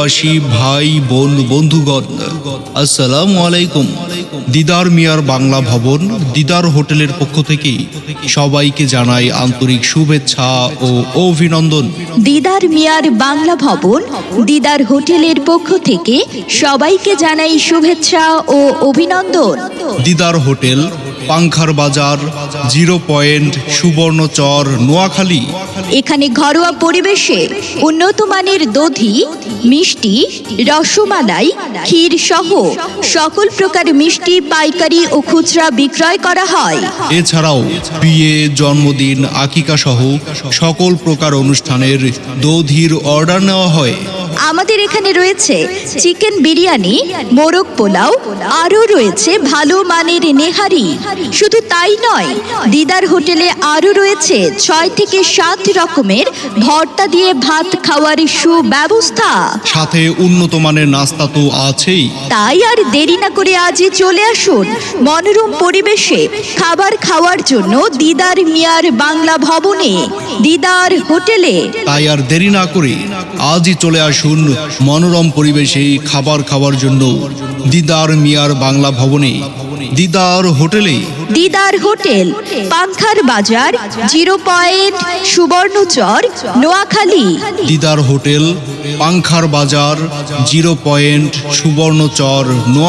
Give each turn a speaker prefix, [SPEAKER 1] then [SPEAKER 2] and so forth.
[SPEAKER 1] বাসী ভাই বোন বন্ধুগণ, আসসালামু আলাইকুম। দিদার মিয়ার বাংলা ভবন দিদার হোটেলের পক্ষ থেকে সবাইকে জানাই আন্তরিক শুভেচ্ছা ও অভিনন্দন।
[SPEAKER 2] দিদার মিয়ার বাংলা ভবন দিদার হোটেলের পক্ষ থেকে সবাইকে জানাই শুভেচ্ছা ও অভিনন্দন।
[SPEAKER 1] দিদার হোটেল, পাংখার বাজার, 0 পয়েন্ট, সুবর্ণচর, নোয়াখালী।
[SPEAKER 2] এখানে ঘরোয়া পরিবেশে উন্নত মানের দধি, মিষ্টি, রসমালাই, ক্ষীর সহ সকল প্রকার মিষ্টি পাইকারি ও খুচরা বিক্রয় করা হয়।
[SPEAKER 1] এছাড়াও বিয়ে, জন্মদিন, আকিকা সহ সকল প্রকার অনুষ্ঠানের দধির অর্ডার নেওয়া হয়।
[SPEAKER 2] আমাদের এখানে রয়েছে চিকেন বিরিয়ানি, মোরগ পোলাও, আরও রয়েছে ভালো মানের নেহারি। শুধু তাই নয়, দিদার হোটেলে আরও রয়েছে 6 থেকে 7 রকমের ভর্তা দিয়ে ভাত খাওয়ার সুব্যবস্থা।
[SPEAKER 1] সাথে উন্নত মানের নাস্তা তো আছেই।
[SPEAKER 2] তাই আর দেরি না করে আজই চলে আসুন মনোরম পরিবেশে খাবার খাওয়ার জন্য দিদার মিয়ার বাংলা ভবনে, দিদার হোটেলে।
[SPEAKER 1] তাই আর দেরি না করে আজই চলে আসুন মনোরম পরিবেশে খাবার খাওয়ার জন্য দিদার মিয়ার বাংলা ভবনে, দিদার হোটেলে।
[SPEAKER 2] দিদার হোটেল, পাংখার বাজার, 0 পয়েন্ট, সুবর্ণচর, নোয়াখালী।
[SPEAKER 1] দিদার হোটেল, পাংখার বাজার, 0 পয়েন্ট, সুবর্ণচর, নোয়াখালী।